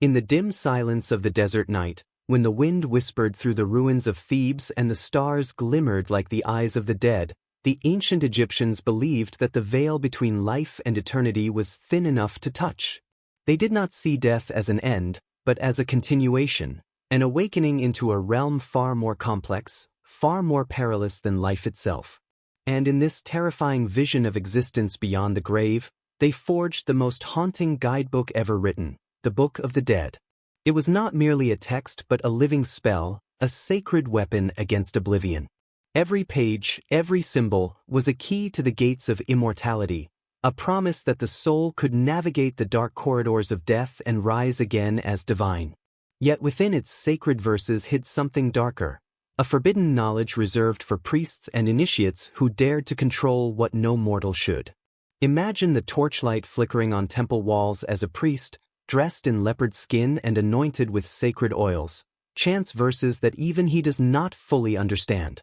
In the dim silence of the desert night, when the wind whispered through the ruins of Thebes and the stars glimmered like the eyes of the dead, the ancient Egyptians believed that the veil between life and eternity was thin enough to touch. They did not see death as an end, but as a continuation, an awakening into a realm far more complex, far more perilous than life itself. And in this terrifying vision of existence beyond the grave, they forged the most haunting guidebook ever written, the Book of the Dead. It was not merely a text but a living spell, a sacred weapon against oblivion. Every page, every symbol, was a key to the gates of immortality, a promise that the soul could navigate the dark corridors of death and rise again as divine. Yet within its sacred verses hid something darker, a forbidden knowledge reserved for priests and initiates who dared to control what no mortal should. Imagine the torchlight flickering on temple walls as a priest, dressed in leopard skin and anointed with sacred oils, chants verses that even he does not fully understand.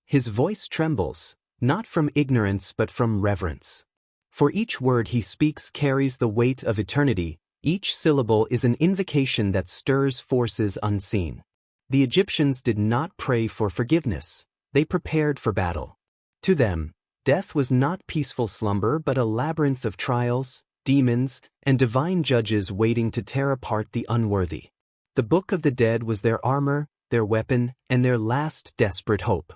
His voice trembles, not from ignorance but from reverence. For each word he speaks carries the weight of eternity, each syllable is an invocation that stirs forces unseen. The Egyptians did not pray for forgiveness, they prepared for battle. To them, death was not peaceful slumber but a labyrinth of trials, demons, and divine judges waiting to tear apart the unworthy. The Book of the Dead was their armor, their weapon, and their last desperate hope.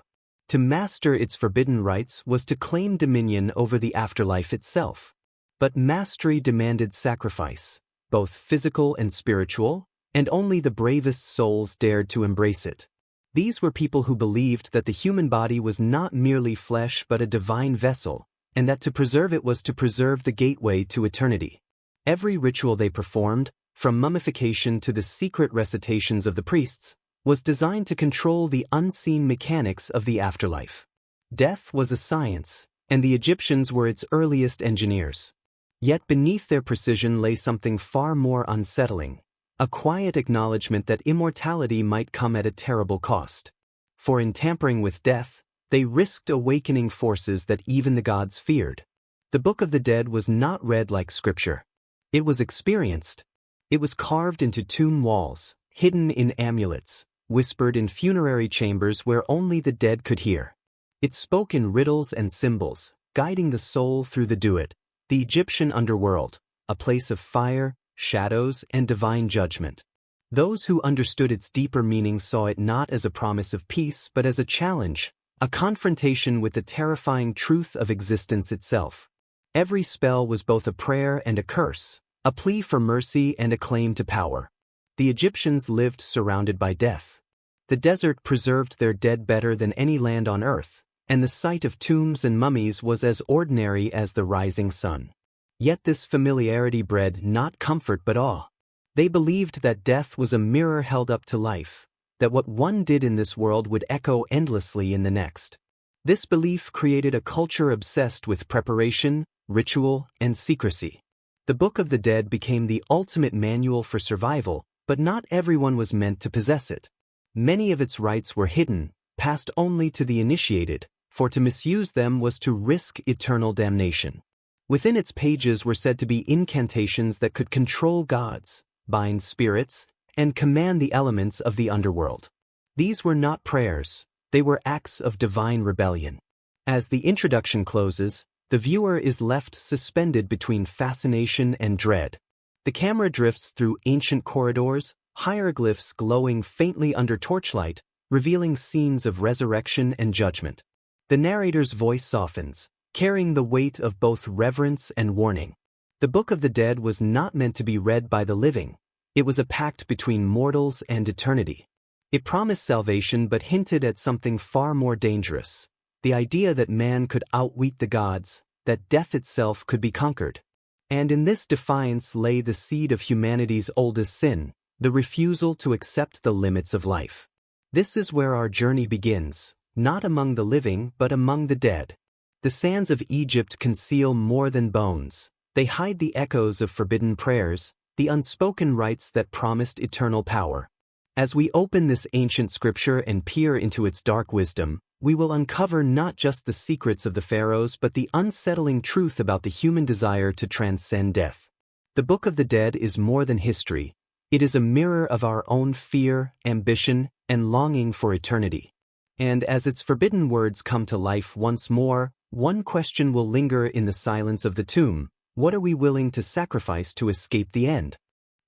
To master its forbidden rites was to claim dominion over the afterlife itself. But mastery demanded sacrifice, both physical and spiritual, and only the bravest souls dared to embrace it. These were people who believed that the human body was not merely flesh but a divine vessel, and that to preserve it was to preserve the gateway to eternity. Every ritual they performed, from mummification to the secret recitations of the priests, was designed to control the unseen mechanics of the afterlife. Death was a science, and the Egyptians were its earliest engineers. Yet beneath their precision lay something far more unsettling, a quiet acknowledgement that immortality might come at a terrible cost. For in tampering with death, they risked awakening forces that even the gods feared. The Book of the Dead was not read like scripture. It was experienced. It was carved into tomb walls, hidden in amulets, whispered in funerary chambers where only the dead could hear. It spoke in riddles and symbols, guiding the soul through the Duat, the Egyptian underworld, a place of fire, shadows, and divine judgment. Those who understood its deeper meaning saw it not as a promise of peace but as a challenge, a confrontation with the terrifying truth of existence itself. Every spell was both a prayer and a curse, a plea for mercy and a claim to power. The Egyptians lived surrounded by death. The desert preserved their dead better than any land on earth, and the sight of tombs and mummies was as ordinary as the rising sun. Yet this familiarity bred not comfort but awe. They believed that death was a mirror held up to life, that what one did in this world would echo endlessly in the next. This belief created a culture obsessed with preparation, ritual, and secrecy. The Book of the Dead became the ultimate manual for survival, but not everyone was meant to possess it. Many of its rites were hidden, passed only to the initiated, for to misuse them was to risk eternal damnation. Within its pages were said to be incantations that could control gods, bind spirits, and command the elements of the underworld. These were not prayers, they were acts of divine rebellion. As the introduction closes, the viewer is left suspended between fascination and dread. The camera drifts through ancient corridors, hieroglyphs glowing faintly under torchlight, revealing scenes of resurrection and judgment. The narrator's voice softens, carrying the weight of both reverence and warning. The Book of the Dead was not meant to be read by the living. It was a pact between mortals and eternity. It promised salvation but hinted at something far more dangerous, the idea that man could outwit the gods, that death itself could be conquered. And in this defiance lay the seed of humanity's oldest sin, the refusal to accept the limits of life. This is where our journey begins, not among the living but among the dead. The sands of Egypt conceal more than bones. They hide the echoes of forbidden prayers, the unspoken rites that promised eternal power. As we open this ancient scripture and peer into its dark wisdom, we will uncover not just the secrets of the pharaohs but the unsettling truth about the human desire to transcend death. The Book of the Dead is more than history. It is a mirror of our own fear, ambition, and longing for eternity. And as its forbidden words come to life once more, one question will linger in the silence of the tomb: what are we willing to sacrifice to escape the end?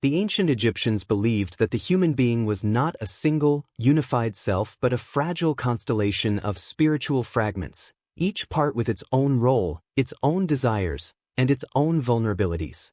The ancient Egyptians believed that the human being was not a single, unified self but a fragile constellation of spiritual fragments, each part with its own role, its own desires, and its own vulnerabilities.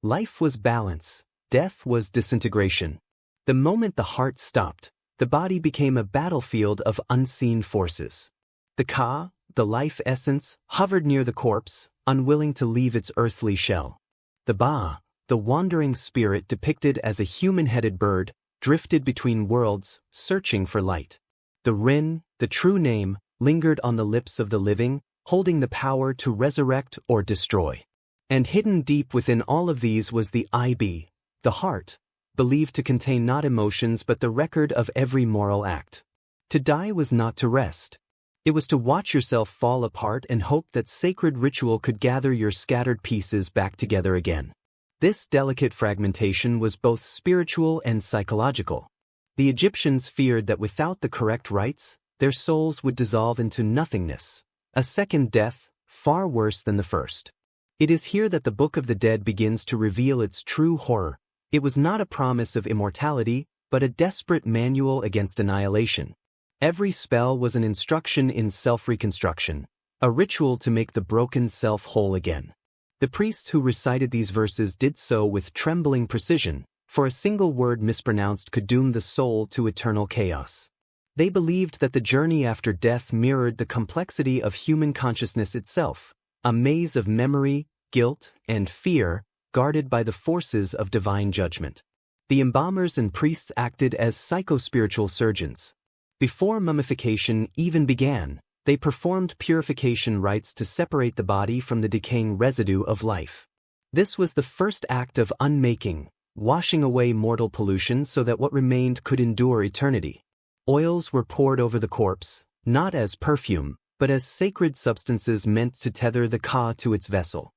Life was balance, death was disintegration. The moment the heart stopped, the body became a battlefield of unseen forces. The Ka, the life essence, hovered near the corpse, unwilling to leave its earthly shell. The Ba, the wandering spirit depicted as a human-headed bird, drifted between worlds, searching for light. The Rin, the true name, lingered on the lips of the living, holding the power to resurrect or destroy. And hidden deep within all of these was the Ib, the heart, believed to contain not emotions but the record of every moral act. To die was not to rest. It was to watch yourself fall apart and hope that sacred ritual could gather your scattered pieces back together again. This delicate fragmentation was both spiritual and psychological. The Egyptians feared that without the correct rites, their souls would dissolve into nothingness, a second death, far worse than the first. It is here that the Book of the Dead begins to reveal its true horror. It was not a promise of immortality, but a desperate manual against annihilation. Every spell was an instruction in self-reconstruction, a ritual to make the broken self whole again. The priests who recited these verses did so with trembling precision, for a single word mispronounced could doom the soul to eternal chaos. They believed that the journey after death mirrored the complexity of human consciousness itself, a maze of memory, guilt, and fear, guarded by the forces of divine judgment. The embalmers and priests acted as psychospiritual surgeons. Before mummification even began, they performed purification rites to separate the body from the decaying residue of life. This was the first act of unmaking, washing away mortal pollution so that what remained could endure eternity. Oils were poured over the corpse, not as perfume, but as sacred substances meant to tether the Ka to its vessel.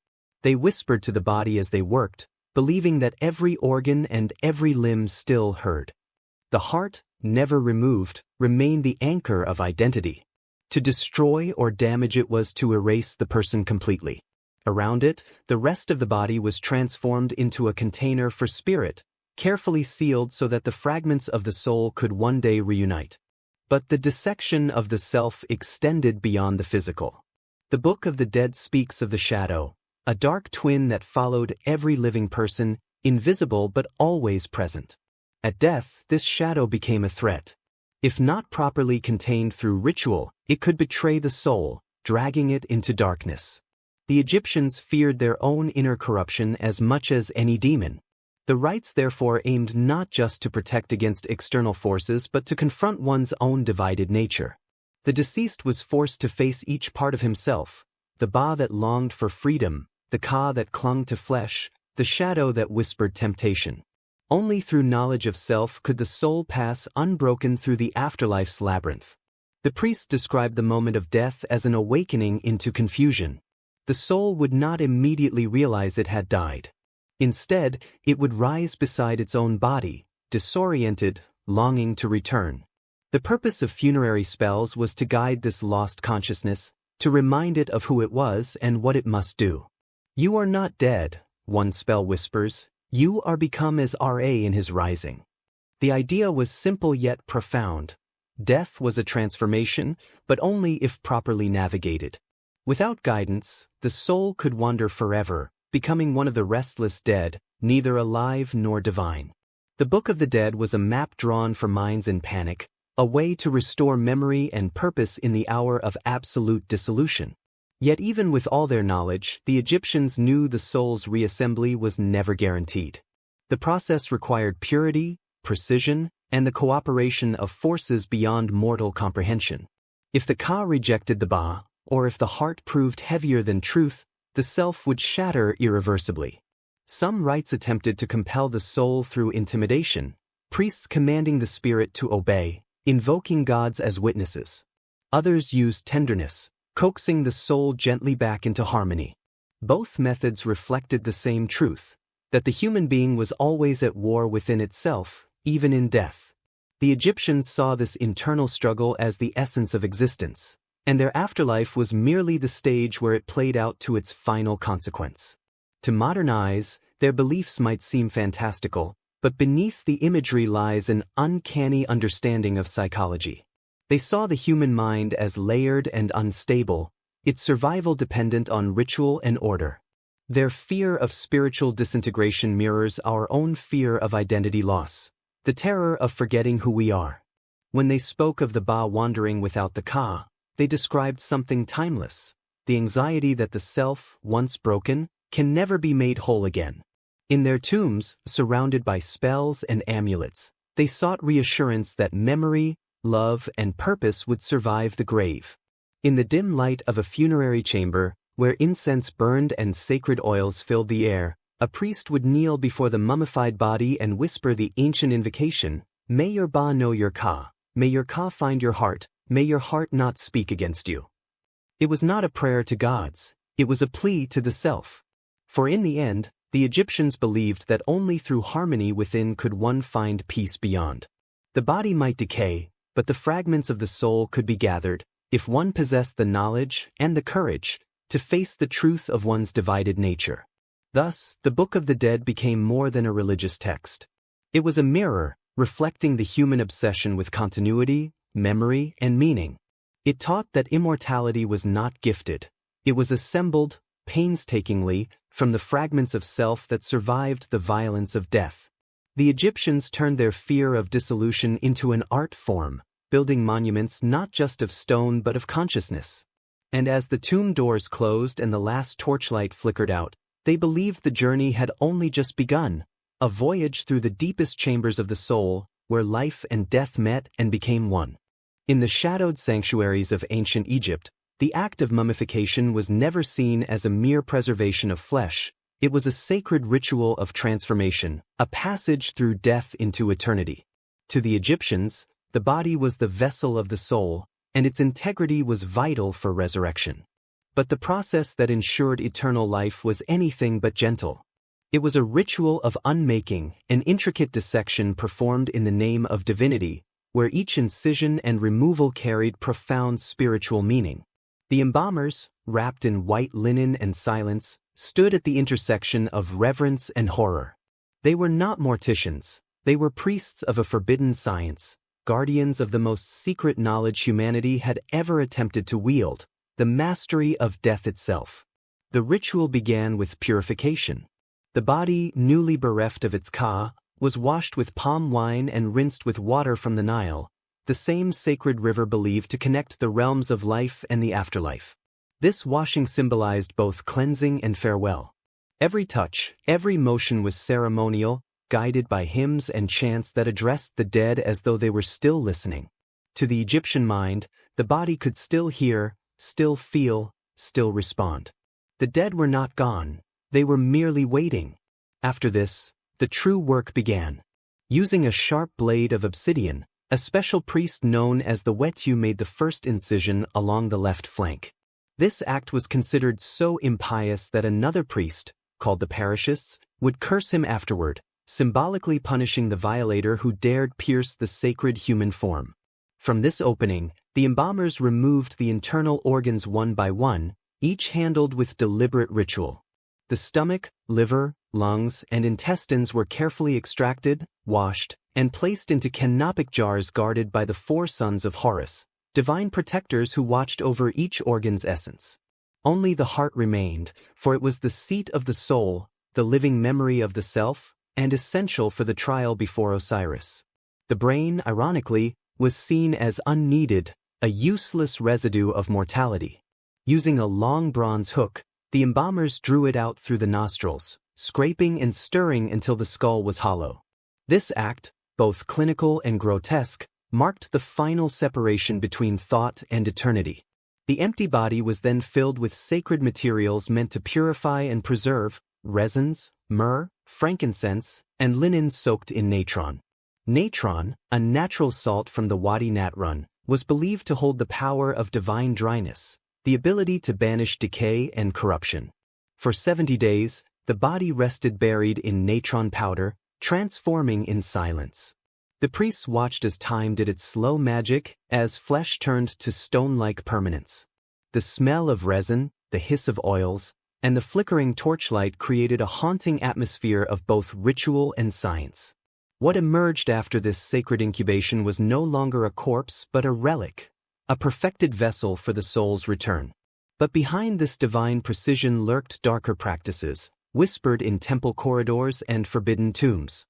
They whispered to the body as they worked, believing that every organ and every limb still heard. The heart, never removed, remained the anchor of identity. To destroy or damage it was to erase the person completely. Around it, the rest of the body was transformed into a container for spirit, carefully sealed so that the fragments of the soul could one day reunite. But the dissection of the self extended beyond the physical. The Book of the Dead speaks of the shadow, a dark twin that followed every living person, invisible but always present. At death, this shadow became a threat. If not properly contained through ritual, it could betray the soul, dragging it into darkness. The Egyptians feared their own inner corruption as much as any demon. The rites therefore aimed not just to protect against external forces but to confront one's own divided nature. The deceased was forced to face each part of himself, the Ba that longed for freedom, the Ka that clung to flesh, the shadow that whispered temptation. Only through knowledge of self could the soul pass unbroken through the afterlife's labyrinth. The priests described the moment of death as an awakening into confusion. The soul would not immediately realize it had died. Instead, it would rise beside its own body, disoriented, longing to return. The purpose of funerary spells was to guide this lost consciousness, to remind it of who it was and what it must do. "You are not dead," one spell whispers. "You are become as Ra in his rising." The idea was simple yet profound. Death was a transformation, but only if properly navigated. Without guidance, the soul could wander forever, becoming one of the restless dead, neither alive nor divine. The Book of the Dead was a map drawn for minds in panic, a way to restore memory and purpose in the hour of absolute dissolution. Yet even with all their knowledge, the Egyptians knew the soul's reassembly was never guaranteed. The process required purity, precision, and the cooperation of forces beyond mortal comprehension. If the Ka rejected the Ba, or if the heart proved heavier than truth, the self would shatter irreversibly. Some rites attempted to compel the soul through intimidation, priests commanding the spirit to obey, invoking gods as witnesses. Others used tenderness, coaxing the soul gently back into harmony. Both methods reflected the same truth. that the human being was always at war within itself, even in death. The Egyptians saw this internal struggle as the essence of existence, and their afterlife was merely the stage where it played out to its final consequence. To modern eyes, their beliefs might seem fantastical, but beneath the imagery lies an uncanny understanding of psychology. They saw the human mind as layered and unstable, its survival dependent on ritual and order. Their fear of spiritual disintegration mirrors our own fear of identity loss, the terror of forgetting who we are. When they spoke of the Ba wandering without the Ka, they described something timeless, the anxiety that the self, once broken, can never be made whole again. In their tombs, surrounded by spells and amulets, they sought reassurance that memory, love, and purpose would survive the grave. In the dim light of a funerary chamber, where incense burned and sacred oils filled the air, a priest would kneel before the mummified body and whisper the ancient invocation, "May your Ba know your Ka, may your Ka find your heart, may your heart not speak against you." It was not a prayer to gods, it was a plea to the self. For in the end, the Egyptians believed that only through harmony within could one find peace beyond. The body might decay, but the fragments of the soul could be gathered, if one possessed the knowledge and the courage to face the truth of one's divided nature. Thus, the Book of the Dead became more than a religious text. It was a mirror, reflecting the human obsession with continuity, memory, and meaning. It taught that immortality was not gifted. It was assembled, painstakingly, from the fragments of self that survived the violence of death. The Egyptians turned their fear of dissolution into an art form, building monuments not just of stone but of consciousness. And as the tomb doors closed and the last torchlight flickered out, they believed the journey had only just begun, a voyage through the deepest chambers of the soul, where life and death met and became one. In the shadowed sanctuaries of ancient Egypt, the act of mummification was never seen as a mere preservation of flesh. It was a sacred ritual of transformation, a passage through death into eternity. To the Egyptians, the body was the vessel of the soul, and its integrity was vital for resurrection. But the process that ensured eternal life was anything but gentle. It was a ritual of unmaking, an intricate dissection performed in the name of divinity, where each incision and removal carried profound spiritual meaning. The embalmers, wrapped in white linen and silence, stood at the intersection of reverence and horror. They were not morticians, they were priests of a forbidden science, guardians of the most secret knowledge humanity had ever attempted to wield, the mastery of death itself. The ritual began with purification. The body, newly bereft of its Ka, was washed with palm wine and rinsed with water from the Nile, the same sacred river believed to connect the realms of life and the afterlife. This washing symbolized both cleansing and farewell. Every touch, every motion was ceremonial, guided by hymns and chants that addressed the dead as though they were still listening. To the Egyptian mind, the body could still hear, still feel, still respond. The dead were not gone, they were merely waiting. After this, the true work began. Using a sharp blade of obsidian, a special priest known as the Wetu made the first incision along the left flank. This act was considered so impious that another priest, called the Parishists, would curse him afterward, symbolically punishing the violator who dared pierce the sacred human form. From this opening, the embalmers removed the internal organs one by one, each handled with deliberate ritual. The stomach, liver, lungs, and intestines were carefully extracted, washed, and placed into canopic jars guarded by the 4 sons of Horus, divine protectors who watched over each organ's essence. Only the heart remained, for it was the seat of the soul, the living memory of the self, and essential for the trial before Osiris. The brain, ironically, was seen as unneeded, a useless residue of mortality. Using a long bronze hook, the embalmers drew it out through the nostrils, scraping and stirring until the skull was hollow. This act, both clinical and grotesque, marked the final separation between thought and eternity. The empty body was then filled with sacred materials meant to purify and preserve, resins, myrrh, frankincense, and linen soaked in natron. Natron, a natural salt from the Wadi Natron, was believed to hold the power of divine dryness, the ability to banish decay and corruption. For 70 days, The body rested buried in natron powder, transforming in silence. The priests watched as time did its slow magic, as flesh turned to stone-like permanence. The smell of resin, the hiss of oils, and the flickering torchlight created a haunting atmosphere of both ritual and science. What emerged after this sacred incubation was no longer a corpse but a relic, a perfected vessel for the soul's return. But behind this divine precision lurked darker practices, whispered in temple corridors and forbidden tombs.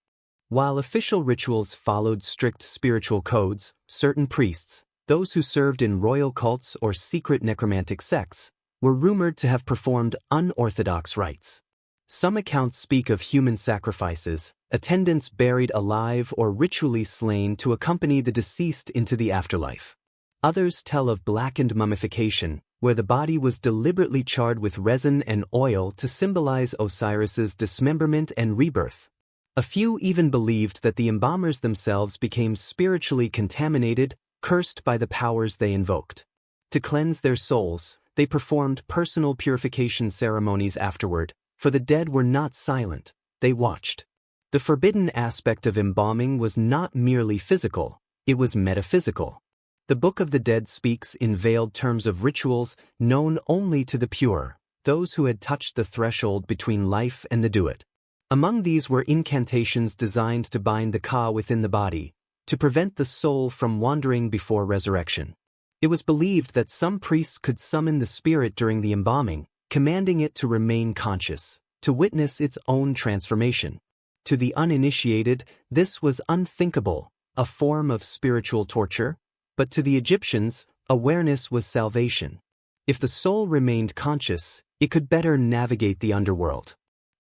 While official rituals followed strict spiritual codes, certain priests, those who served in royal cults or secret necromantic sects, were rumored to have performed unorthodox rites. Some accounts speak of human sacrifices, attendants buried alive or ritually slain to accompany the deceased into the afterlife. Others tell of blackened mummification, where the body was deliberately charred with resin and oil to symbolize Osiris's dismemberment and rebirth. A few even believed that the embalmers themselves became spiritually contaminated, cursed by the powers they invoked. To cleanse their souls, they performed personal purification ceremonies afterward, for the dead were not silent, they watched. The forbidden aspect of embalming was not merely physical, it was metaphysical. The Book of the Dead speaks in veiled terms of rituals known only to the pure, those who had touched the threshold between life and the Duat. Among these were incantations designed to bind the Ka within the body, to prevent the soul from wandering before resurrection. It was believed that some priests could summon the spirit during the embalming, commanding it to remain conscious, to witness its own transformation. To the uninitiated, this was unthinkable, a form of spiritual torture, but to the Egyptians, awareness was salvation. If the soul remained conscious, it could better navigate the underworld.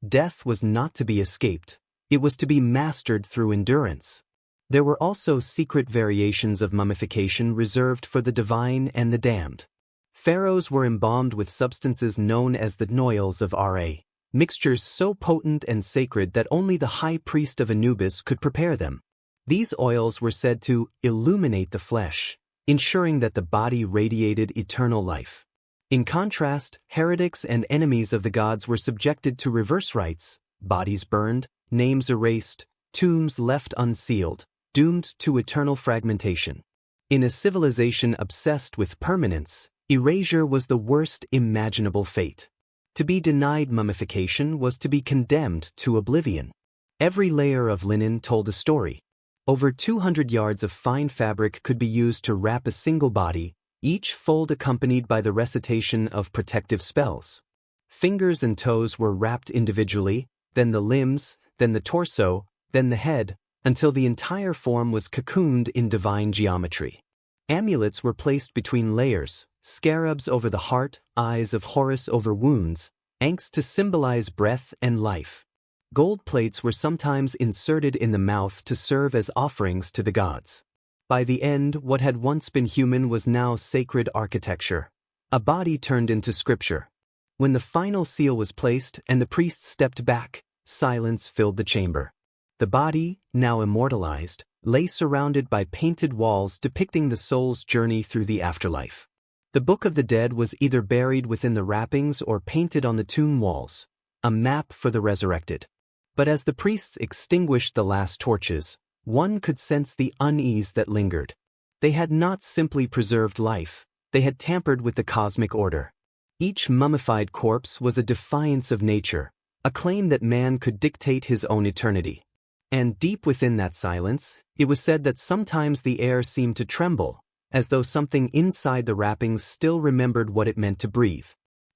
Death was not to be escaped, it was to be mastered through endurance. There were also secret variations of mummification reserved for the divine and the damned. Pharaohs were embalmed with substances known as the noils of Ra, mixtures so potent and sacred that only the high priest of Anubis could prepare them. These oils were said to illuminate the flesh, ensuring that the body radiated eternal life. In contrast, heretics and enemies of the gods were subjected to reverse rites, bodies burned, names erased, tombs left unsealed, doomed to eternal fragmentation. In a civilization obsessed with permanence, erasure was the worst imaginable fate. To be denied mummification was to be condemned to oblivion. Every layer of linen told a story. Over 200 yards of fine fabric could be used to wrap a single body, each fold accompanied by the recitation of protective spells. Fingers and toes were wrapped individually, then the limbs, then the torso, then the head, until the entire form was cocooned in divine geometry. Amulets were placed between layers, scarabs over the heart, eyes of Horus over wounds, ankhs to symbolize breath and life. Gold plates were sometimes inserted in the mouth to serve as offerings to the gods. By the end, what had once been human was now sacred architecture. A body turned into scripture. When the final seal was placed and the priest stepped back, silence filled the chamber. The body, now immortalized, lay surrounded by painted walls depicting the soul's journey through the afterlife. The Book of the Dead was either buried within the wrappings or painted on the tomb walls, a map for the resurrected. But as the priests extinguished the last torches, one could sense the unease that lingered. They had not simply preserved life, they had tampered with the cosmic order. Each mummified corpse was a defiance of nature, a claim that man could dictate his own eternity. And deep within that silence, it was said that sometimes the air seemed to tremble, as though something inside the wrappings still remembered what it meant to breathe.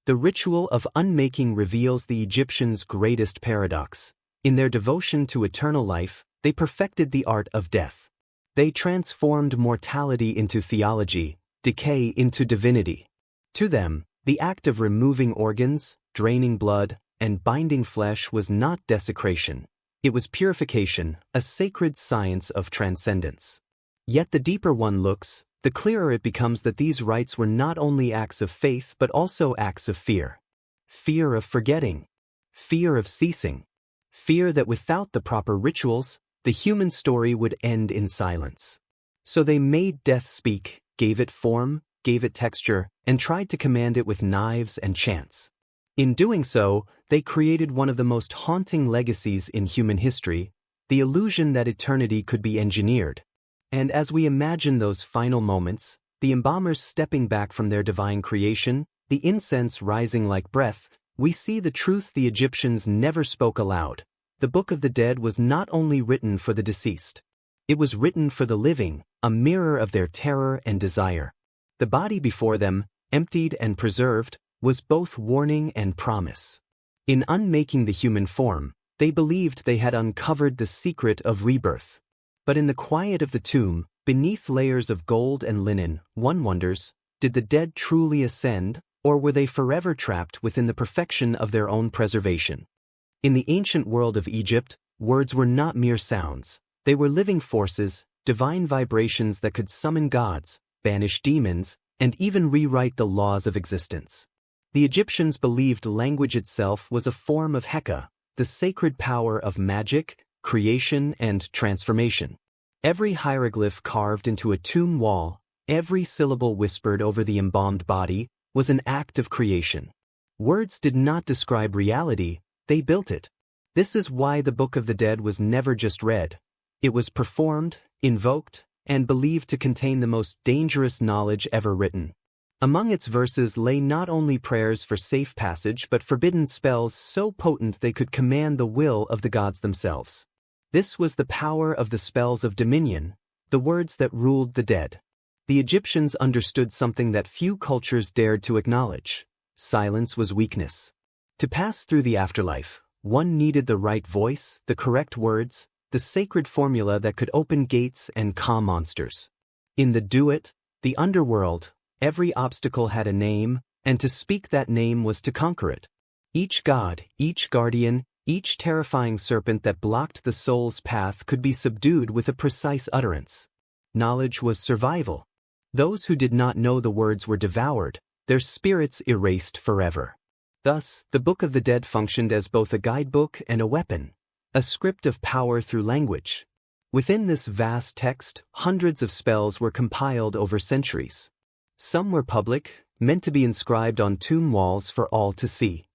The ritual of unmaking reveals the Egyptians' greatest paradox. In their devotion to eternal life, they perfected the art of death. They transformed mortality into theology, decay into divinity. To them, the act of removing organs, draining blood, and binding flesh was not desecration. It was purification, a sacred science of transcendence. Yet the deeper one looks, the clearer it becomes that these rites were not only acts of faith but also acts of fear. Fear of forgetting. Fear of ceasing. Fear that without the proper rituals, the human story would end in silence. So they made death speak, gave it form, gave it texture, and tried to command it with knives and chants. In doing so, they created one of the most haunting legacies in human history, the illusion that eternity could be engineered. And as we imagine those final moments, the embalmers stepping back from their divine creation, the incense rising like breath, we see the truth the Egyptians never spoke aloud. The Book of the Dead was not only written for the deceased. It was written for the living, a mirror of their terror and desire. The body before them, emptied and preserved, was both warning and promise. In unmaking the human form, they believed they had uncovered the secret of rebirth. But in the quiet of the tomb, beneath layers of gold and linen, one wonders, did the dead truly ascend, or were they forever trapped within the perfection of their own preservation? In the ancient world of Egypt, words were not mere sounds. They were living forces, divine vibrations that could summon gods, banish demons, and even rewrite the laws of existence. The Egyptians believed language itself was a form of Heka, the sacred power of magic, creation, and transformation. Every hieroglyph carved into a tomb wall, every syllable whispered over the embalmed body, was an act of creation. Words did not describe reality, they built it. This is why the Book of the Dead was never just read. It was performed, invoked, and believed to contain the most dangerous knowledge ever written. Among its verses lay not only prayers for safe passage but forbidden spells so potent they could command the will of the gods themselves. This was the power of the spells of dominion, the words that ruled the dead. The Egyptians understood something that few cultures dared to acknowledge. Silence was weakness. To pass through the afterlife, one needed the right voice, the correct words, the sacred formula that could open gates and calm monsters. In the Duat, the underworld, every obstacle had a name, and to speak that name was to conquer it. Each god, each guardian, each terrifying serpent that blocked the soul's path could be subdued with a precise utterance. Knowledge was survival. Those who did not know the words were devoured, their spirits erased forever. Thus, the Book of the Dead functioned as both a guidebook and a weapon, a script of power through language. Within this vast text, hundreds of spells were compiled over centuries. Some were public, meant to be inscribed on tomb walls for all to see.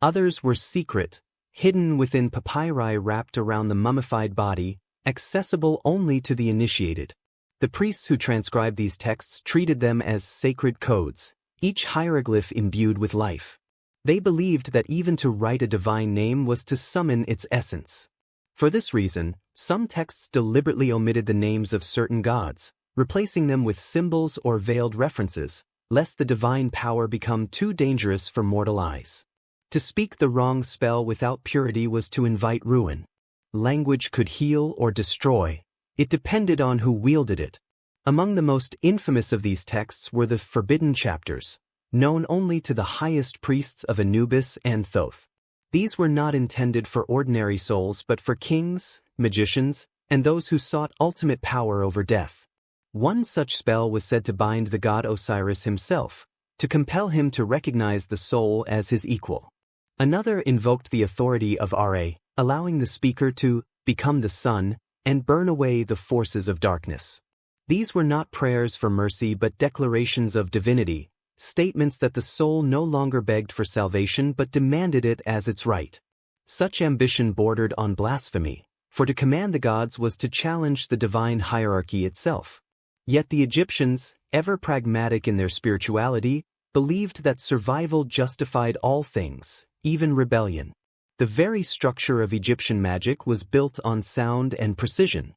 Others were secret, hidden within papyri wrapped around the mummified body, accessible only to the initiated. The priests who transcribed these texts treated them as sacred codes, each hieroglyph imbued with life. They believed that even to write a divine name was to summon its essence. For this reason, some texts deliberately omitted the names of certain gods, replacing them with symbols or veiled references, lest the divine power become too dangerous for mortal eyes. To speak the wrong spell without purity was to invite ruin. Language could heal or destroy. It depended on who wielded it. Among the most infamous of these texts were the forbidden chapters, known only to the highest priests of Anubis and Thoth. These were not intended for ordinary souls but for kings, magicians, and those who sought ultimate power over death. One such spell was said to bind the god Osiris himself, to compel him to recognize the soul as his equal. Another invoked the authority of Ra, allowing the speaker to become the sun and burn away the forces of darkness. These were not prayers for mercy but declarations of divinity, statements that the soul no longer begged for salvation but demanded it as its right. Such ambition bordered on blasphemy, for to command the gods was to challenge the divine hierarchy itself. Yet the Egyptians, ever pragmatic in their spirituality, believed that survival justified all things, even rebellion. The very structure of Egyptian magic was built on sound and precision.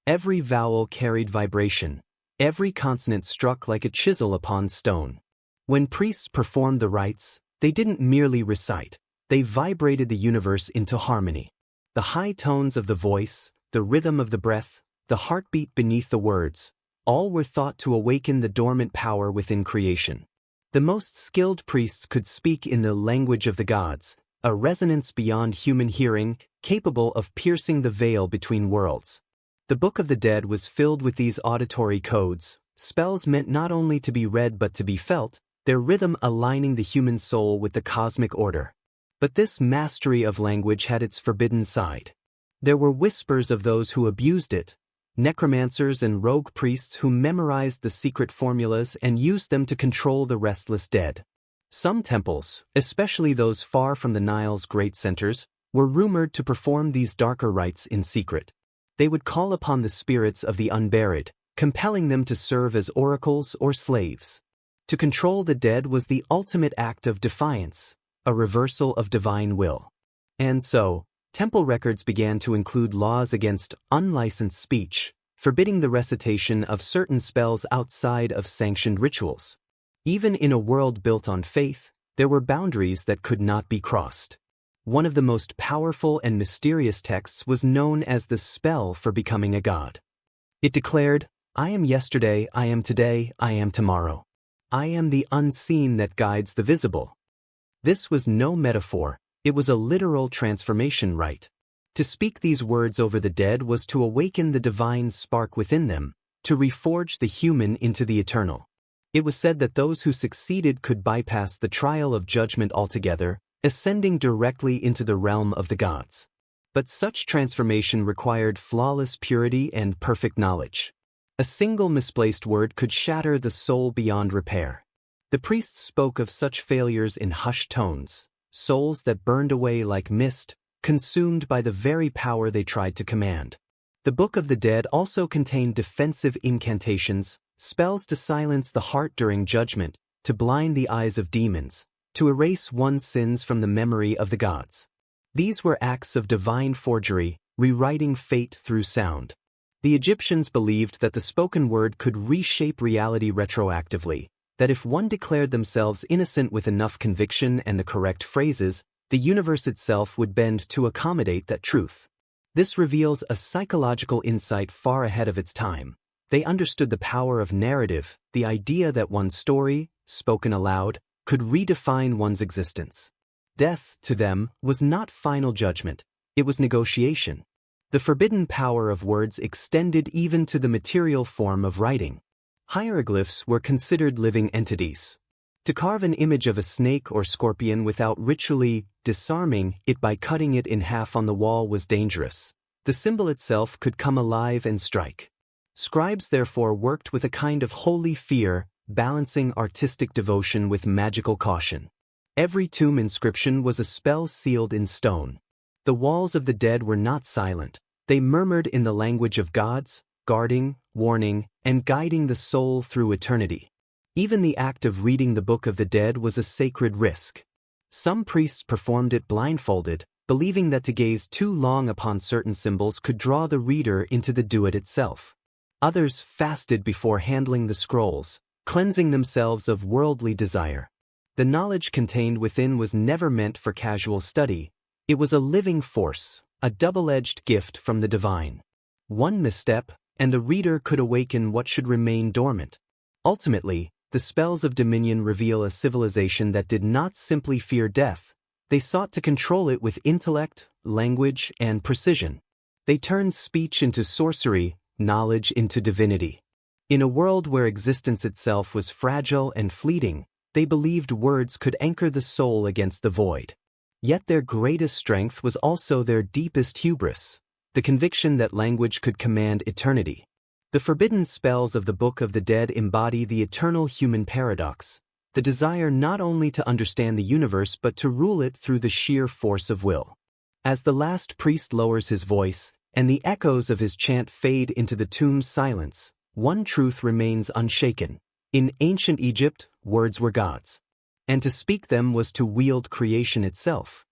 Every vowel carried vibration, every consonant struck like a chisel upon stone. When priests performed the rites, they didn't merely recite, they vibrated the universe into harmony. The high tones of the voice, the rhythm of the breath, the heartbeat beneath the words, all were thought to awaken the dormant power within creation. The most skilled priests could speak in the language of the gods, a resonance beyond human hearing, capable of piercing the veil between worlds. The Book of the Dead was filled with these auditory codes, spells meant not only to be read but to be felt, their rhythm aligning the human soul with the cosmic order. But this mastery of language had its forbidden side. There were whispers of those who abused it, necromancers and rogue priests who memorized the secret formulas and used them to control the restless dead. Some temples, especially those far from the Nile's great centers, were rumored to perform these darker rites in secret. They would call upon the spirits of the unburied, compelling them to serve as oracles or slaves. To control the dead was the ultimate act of defiance, a reversal of divine will. And so, temple records began to include laws against unlicensed speech, forbidding the recitation of certain spells outside of sanctioned rituals. Even in a world built on faith, there were boundaries that could not be crossed. One of the most powerful and mysterious texts was known as the spell for becoming a god. It declared, "I am yesterday, I am today, I am tomorrow. I am the unseen that guides the visible." This was no metaphor, it was a literal transformation rite. To speak these words over the dead was to awaken the divine spark within them, to reforge the human into the eternal. It was said that those who succeeded could bypass the trial of judgment altogether, ascending directly into the realm of the gods. But such transformation required flawless purity and perfect knowledge. A single misplaced word could shatter the soul beyond repair. The priests spoke of such failures in hushed tones, souls that burned away like mist, consumed by the very power they tried to command. The Book of the Dead also contained defensive incantations, spells to silence the heart during judgment, to blind the eyes of demons, to erase one's sins from the memory of the gods. These were acts of divine forgery, rewriting fate through sound. The Egyptians believed that the spoken word could reshape reality retroactively, that if one declared themselves innocent with enough conviction and the correct phrases, the universe itself would bend to accommodate that truth. This reveals a psychological insight far ahead of its time. They understood the power of narrative, the idea that one's story, spoken aloud, could redefine one's existence. Death, to them, was not final judgment, it was negotiation. The forbidden power of words extended even to the material form of writing. Hieroglyphs were considered living entities. To carve an image of a snake or scorpion without ritually disarming it by cutting it in half on the wall was dangerous. The symbol itself could come alive and strike. Scribes therefore worked with a kind of holy fear, balancing artistic devotion with magical caution. Every tomb inscription was a spell sealed in stone. The walls of the dead were not silent, they murmured in the language of gods, guarding, warning, and guiding the soul through eternity. Even the act of reading the Book of the Dead was a sacred risk. Some priests performed it blindfolded, believing that to gaze too long upon certain symbols could draw the reader into the Duat itself. Others fasted before handling the scrolls, cleansing themselves of worldly desire. The knowledge contained within was never meant for casual study. It was a living force, a double-edged gift from the divine. One misstep, and the reader could awaken what should remain dormant. Ultimately, the spells of dominion reveal a civilization that did not simply fear death. They sought to control it with intellect, language, and precision. They turned speech into sorcery, knowledge into divinity. In a world where existence itself was fragile and fleeting, they believed words could anchor the soul against the void. Yet their greatest strength was also their deepest hubris, the conviction that language could command eternity. The forbidden spells of the Book of the Dead embody the eternal human paradox, the desire not only to understand the universe but to rule it through the sheer force of will. As the last priest lowers his voice, and the echoes of his chant fade into the tomb's silence, one truth remains unshaken. In ancient Egypt, words were gods. And to speak them was to wield creation itself.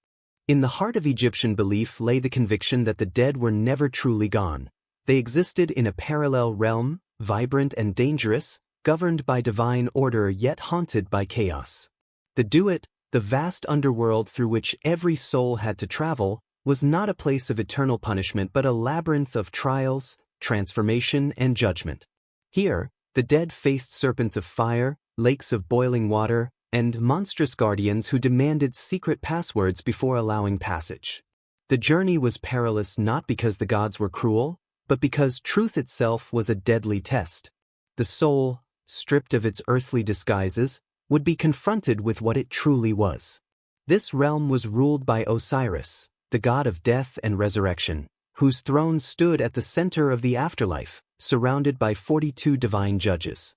In the heart of Egyptian belief lay the conviction that the dead were never truly gone. They existed in a parallel realm, vibrant and dangerous, governed by divine order yet haunted by chaos. The Duat, the vast underworld through which every soul had to travel, was not a place of eternal punishment but a labyrinth of trials, transformation, and judgment. Here, the dead faced serpents of fire, lakes of boiling water, and monstrous guardians who demanded secret passwords before allowing passage. The journey was perilous not because the gods were cruel, but because truth itself was a deadly test. The soul, stripped of its earthly disguises, would be confronted with what it truly was. This realm was ruled by Osiris, the god of death and resurrection, whose throne stood at the center of the afterlife, surrounded by 42 divine judges.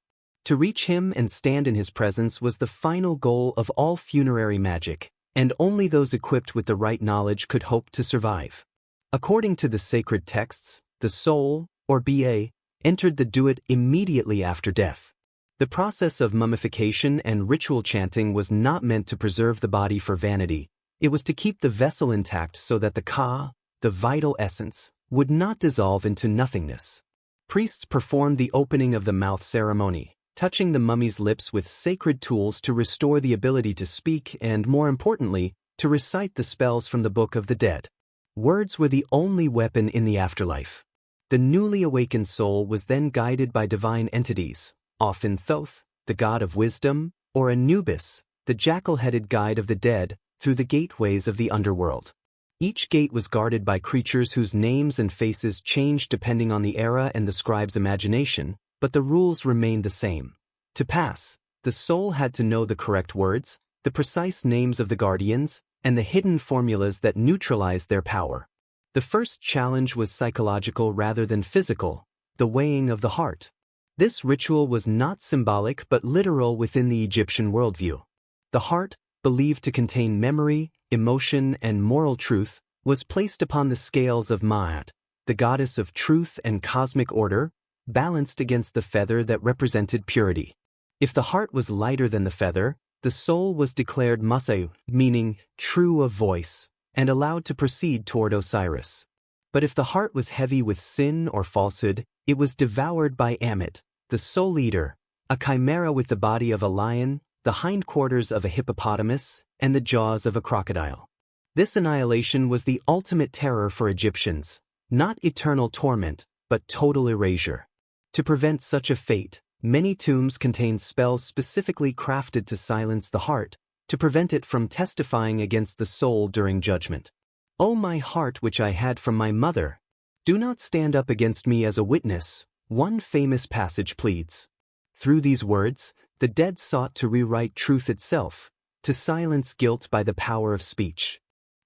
To reach him and stand in his presence was the final goal of all funerary magic, and only those equipped with the right knowledge could hope to survive. According to the sacred texts, the soul, or Ba, entered the Duat immediately after death. The process of mummification and ritual chanting was not meant to preserve the body for vanity, it was to keep the vessel intact so that the Ka, the vital essence, would not dissolve into nothingness. Priests performed the opening of the mouth ceremony, touching the mummy's lips with sacred tools to restore the ability to speak and, more importantly, to recite the spells from the Book of the Dead. Words were the only weapon in the afterlife. The newly awakened soul was then guided by divine entities, often Thoth, the god of wisdom, or Anubis, the jackal-headed guide of the dead, through the gateways of the underworld. Each gate was guarded by creatures whose names and faces changed depending on the era and the scribe's imagination, but the rules remained the same. To pass, the soul had to know the correct words, the precise names of the guardians, and the hidden formulas that neutralized their power. The first challenge was psychological rather than physical, the weighing of the heart. This ritual was not symbolic but literal within the Egyptian worldview. The heart, believed to contain memory, emotion, and moral truth, was placed upon the scales of Ma'at, the goddess of truth and cosmic order, balanced against the feather that represented purity. If the heart was lighter than the feather, the soul was declared Masau, meaning true of voice, and allowed to proceed toward Osiris. But if the heart was heavy with sin or falsehood, it was devoured by Ammit, the soul eater, a chimera with the body of a lion, the hindquarters of a hippopotamus, and the jaws of a crocodile. This annihilation was the ultimate terror for Egyptians, not eternal torment, but total erasure. To prevent such a fate, many tombs contain spells specifically crafted to silence the heart, to prevent it from testifying against the soul during judgment. O my heart which I had from my mother, do not stand up against me as a witness, one famous passage pleads. Through these words, the dead sought to rewrite truth itself, to silence guilt by the power of speech.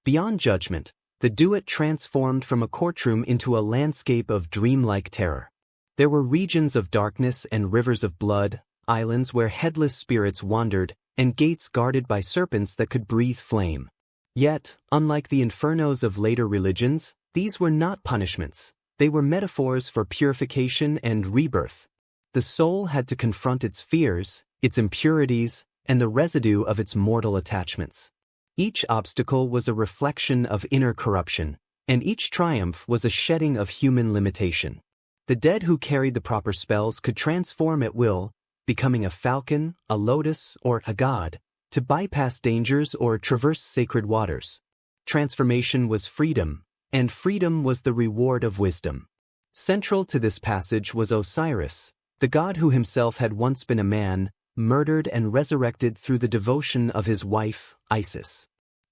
Beyond judgment, the Duat transformed from a courtroom into a landscape of dreamlike terror. There were regions of darkness and rivers of blood, islands where headless spirits wandered, and gates guarded by serpents that could breathe flame. Yet, unlike the infernos of later religions, these were not punishments. They were metaphors for purification and rebirth. The soul had to confront its fears, its impurities, and the residue of its mortal attachments. Each obstacle was a reflection of inner corruption, and each triumph was a shedding of human limitation. The dead who carried the proper spells could transform at will, becoming a falcon, a lotus, or a god, to bypass dangers or traverse sacred waters. Transformation was freedom, and freedom was the reward of wisdom. Central to this passage was Osiris, the god who himself had once been a man, murdered and resurrected through the devotion of his wife, Isis.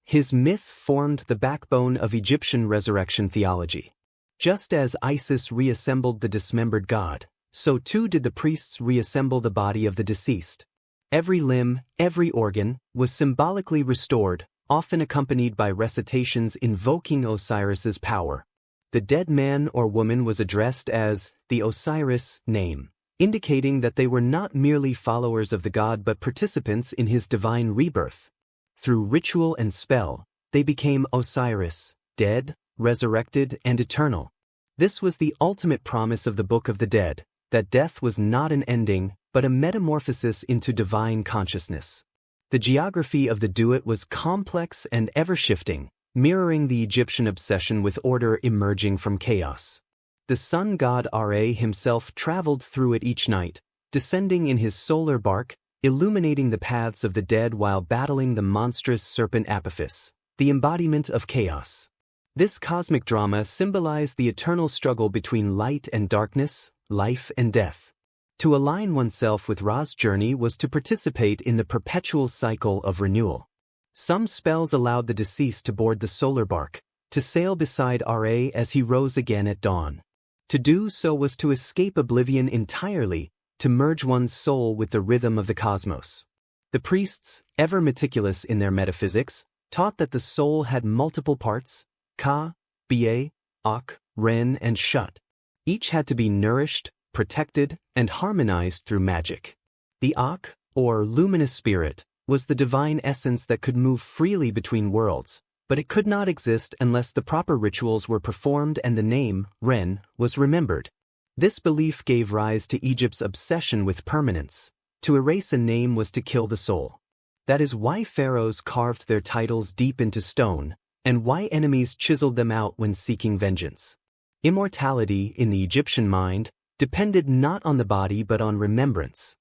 His myth formed the backbone of Egyptian resurrection theology. Just as Isis reassembled the dismembered god, so too did the priests reassemble the body of the deceased. Every limb, every organ, was symbolically restored, often accompanied by recitations invoking Osiris's power. The dead man or woman was addressed as the Osiris name, indicating that they were not merely followers of the god but participants in his divine rebirth. Through ritual and spell, they became Osiris, dead, resurrected, and eternal. This was the ultimate promise of the Book of the Dead, that death was not an ending, but a metamorphosis into divine consciousness. The geography of the Duat was complex and ever-shifting, mirroring the Egyptian obsession with order emerging from chaos. The sun god Ra himself traveled through it each night, descending in his solar bark, illuminating the paths of the dead while battling the monstrous serpent Apophis, the embodiment of chaos. This cosmic drama symbolized the eternal struggle between light and darkness, life and death. To align oneself with Ra's journey was to participate in the perpetual cycle of renewal. Some spells allowed the deceased to board the solar bark, to sail beside Ra as he rose again at dawn. To do so was to escape oblivion entirely, to merge one's soul with the rhythm of the cosmos. The priests, ever meticulous in their metaphysics, taught that the soul had multiple parts, Ka, Ba, Ak, Ren, and Shut. Each had to be nourished, protected, and harmonized through magic. The Ak, or luminous spirit, was the divine essence that could move freely between worlds, but it could not exist unless the proper rituals were performed and the name, Ren, was remembered. This belief gave rise to Egypt's obsession with permanence. To erase a name was to kill the soul. That is why pharaohs carved their titles deep into stone, and why enemies chiseled them out when seeking vengeance. Immortality, in the Egyptian mind, depended not on the body but on remembrance.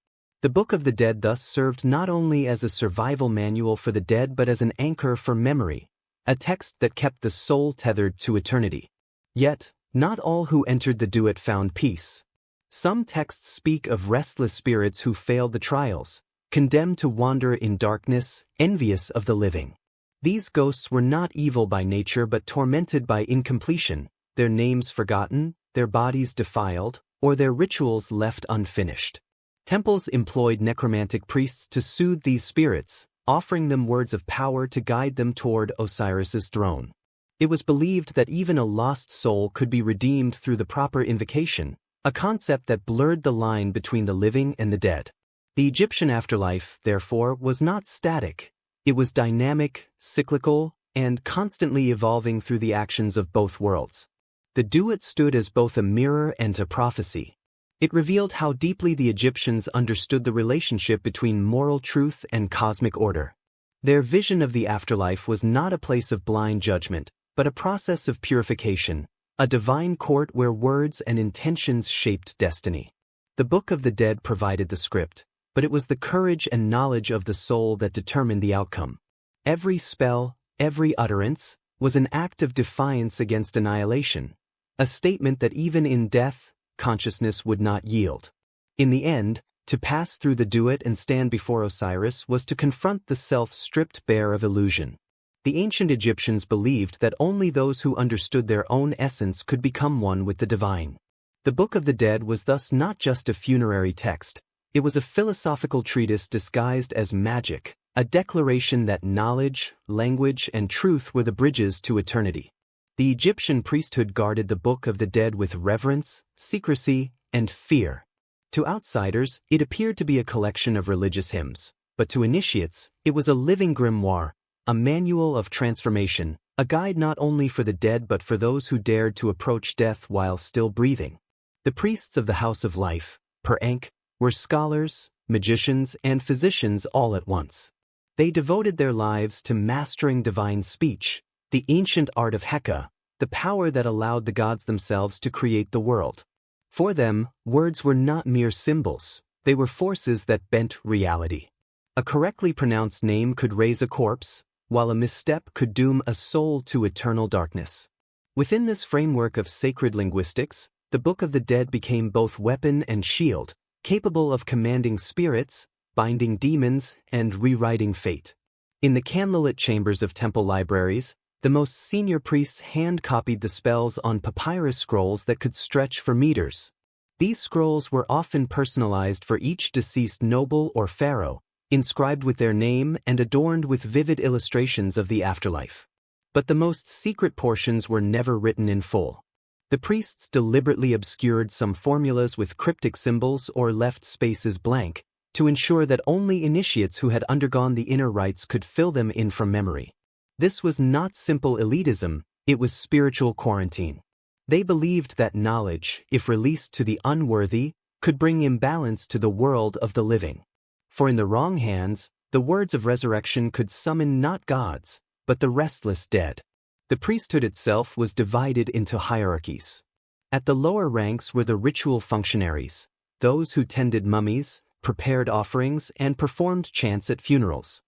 The Book of the Dead thus served not only as a survival manual for the dead but as an anchor for memory, a text that kept the soul tethered to eternity. Yet, not all who entered the Duat found peace. Some texts speak of restless spirits who failed the trials, condemned to wander in darkness, envious of the living. These ghosts were not evil by nature but tormented by incompletion, their names forgotten, their bodies defiled, or their rituals left unfinished. Temples employed necromantic priests to soothe these spirits, offering them words of power to guide them toward Osiris's throne. It was believed that even a lost soul could be redeemed through the proper invocation, a concept that blurred the line between the living and the dead. The Egyptian afterlife, therefore, was not static. It was dynamic, cyclical, and constantly evolving through the actions of both worlds. The Duat stood as both a mirror and a prophecy. It revealed how deeply the Egyptians understood the relationship between moral truth and cosmic order. Their vision of the afterlife was not a place of blind judgment, but a process of purification, a divine court where words and intentions shaped destiny. The Book of the Dead provided the script, but it was the courage and knowledge of the soul that determined the outcome. Every spell, every utterance, was an act of defiance against annihilation, a statement that even in death, consciousness would not yield. In the end, to pass through the Duat and stand before Osiris was to confront the self stripped bare of illusion. The ancient Egyptians believed that only those who understood their own essence could become one with the divine. The Book of the Dead was thus not just a funerary text, it was a philosophical treatise disguised as magic, a declaration that knowledge, language, and truth were the bridges to eternity. The Egyptian priesthood guarded the Book of the Dead with reverence, secrecy, and fear. To outsiders, it appeared to be a collection of religious hymns, but to initiates, it was a living grimoire, a manual of transformation, a guide not only for the dead but for those who dared to approach death while still breathing. The priests of the House of Life, per Ankh, were scholars, magicians, and physicians all at once. They devoted their lives to mastering divine speech, the ancient art of Heka, the power that allowed the gods themselves to create the world. For them, words were not mere symbols, they were forces that bent reality. A correctly pronounced name could raise a corpse, while a misstep could doom a soul to eternal darkness. Within this framework of sacred linguistics, the Book of the Dead became both weapon and shield, capable of commanding spirits, binding demons, and rewriting fate. In the candlelit chambers of temple libraries, the most senior priests hand-copied the spells on papyrus scrolls that could stretch for meters. These scrolls were often personalized for each deceased noble or pharaoh, inscribed with their name and adorned with vivid illustrations of the afterlife. But the most secret portions were never written in full. The priests deliberately obscured some formulas with cryptic symbols or left spaces blank, to ensure that only initiates who had undergone the inner rites could fill them in from memory. This was not simple elitism, it was spiritual quarantine. They believed that knowledge, if released to the unworthy, could bring imbalance to the world of the living. For in the wrong hands, the words of resurrection could summon not gods, but the restless dead. The priesthood itself was divided into hierarchies. At the lower ranks were the ritual functionaries, those who tended mummies, prepared offerings, and performed chants at funerals.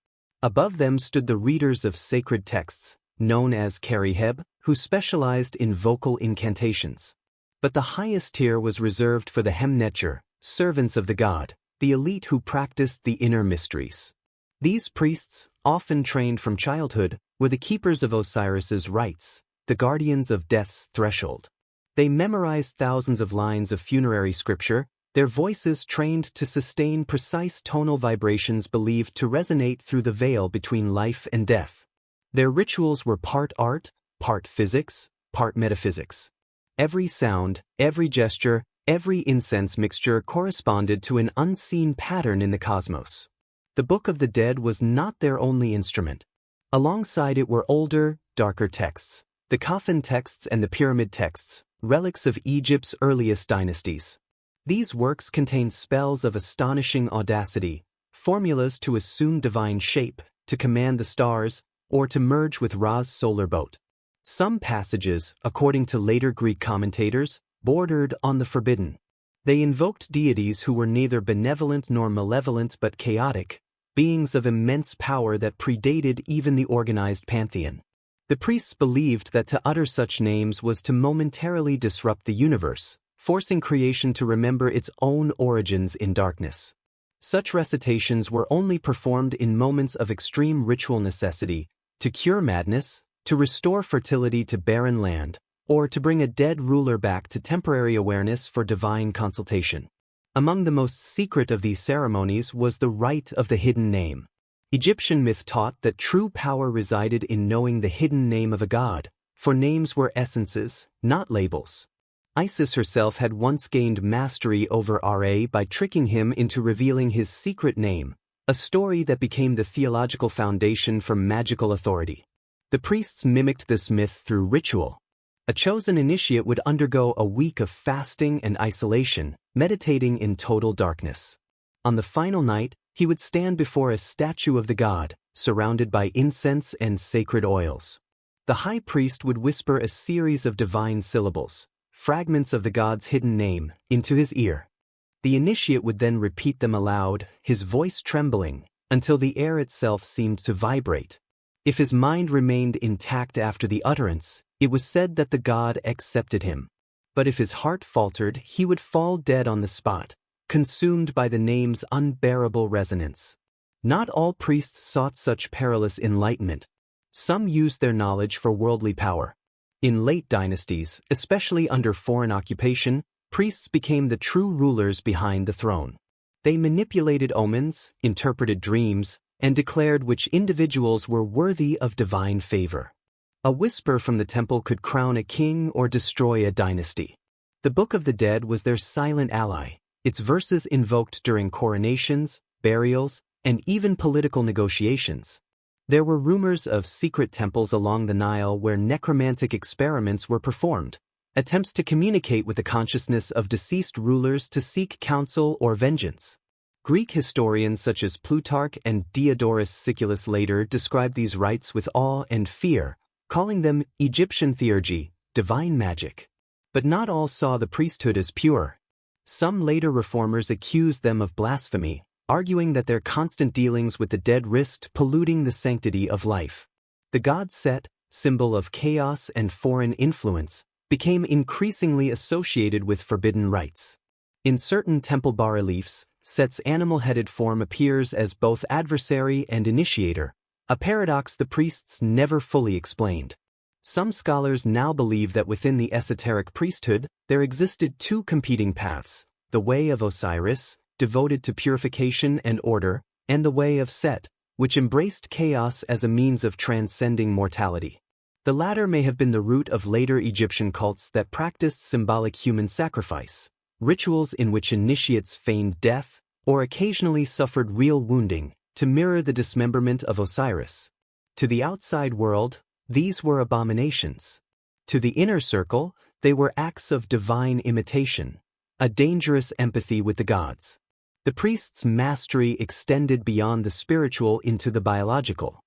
Above them stood the readers of sacred texts, known as Kariheb, who specialized in vocal incantations. But the highest tier was reserved for the Hemnetcher, servants of the god, the elite who practiced the inner mysteries. These priests, often trained from childhood, were the keepers of Osiris's rites, the guardians of death's threshold. They memorized thousands of lines of funerary scripture, their voices trained to sustain precise tonal vibrations believed to resonate through the veil between life and death. Their rituals were part art, part physics, part metaphysics. Every sound, every gesture, Every incense mixture corresponded to an unseen pattern in the cosmos. The Book of the Dead was not their only instrument. Alongside it were older, darker texts, the coffin texts and the pyramid texts, relics of Egypt's earliest dynasties. These works contain spells of astonishing audacity, formulas to assume divine shape, to command the stars, or to merge with Ra's solar boat. Some passages, according to later Greek commentators, bordered on the forbidden. They invoked deities who were neither benevolent nor malevolent but chaotic, beings of immense power that predated even the organized pantheon. The priests believed that to utter such names was to momentarily disrupt the universe, forcing creation to remember its own origins in darkness. Such recitations were only performed in moments of extreme ritual necessity, to cure madness, to restore fertility to barren land, or to bring a dead ruler back to temporary awareness for divine consultation. Among the most secret of these ceremonies was the rite of the hidden name. Egyptian myth taught that true power resided in knowing the hidden name of a god, for names were essences, not labels. Isis herself had once gained mastery over Ra by tricking him into revealing his secret name, a story that became the theological foundation for magical authority. The priests mimicked this myth through ritual. A chosen initiate would undergo a week of fasting and isolation, meditating in total darkness. On the final night, he would stand before a statue of the god, surrounded by incense and sacred oils. The high priest would whisper a series of divine syllables, fragments of the god's hidden name, into his ear. The initiate would then repeat them aloud, his voice trembling, until the air itself seemed to vibrate. If his mind remained intact after the utterance, it was said that the god accepted him. But if his heart faltered, he would fall dead on the spot, consumed by the name's unbearable resonance. Not all priests sought such perilous enlightenment. Some used their knowledge for worldly power. In late dynasties, especially under foreign occupation, priests became the true rulers behind the throne. They manipulated omens, interpreted dreams, and declared which individuals were worthy of divine favor. A whisper from the temple could crown a king or destroy a dynasty. The Book of the Dead was their silent ally, its verses invoked during coronations, burials, and even political negotiations. There were rumors of secret temples along the Nile where necromantic experiments were performed, attempts to communicate with the consciousness of deceased rulers to seek counsel or vengeance. Greek historians such as Plutarch and Diodorus Siculus later described these rites with awe and fear, calling them Egyptian theurgy, divine magic. But not all saw the priesthood as pure. Some later reformers accused them of blasphemy, arguing that their constant dealings with the dead risked polluting the sanctity of life. The god Set, symbol of chaos and foreign influence, became increasingly associated with forbidden rites. In certain temple bas-reliefs, Set's animal-headed form appears as both adversary and initiator, a paradox the priests never fully explained. Some scholars now believe that within the esoteric priesthood, there existed two competing paths: the way of Osiris, devoted to purification and order, and the way of Set, which embraced chaos as a means of transcending mortality. The latter may have been the root of later Egyptian cults that practiced symbolic human sacrifice, rituals in which initiates feigned death, or occasionally suffered real wounding, to mirror the dismemberment of Osiris. To the outside world, these were abominations. To the inner circle, they were acts of divine imitation, a dangerous empathy with the gods. The priest's mastery extended beyond the spiritual into the biological.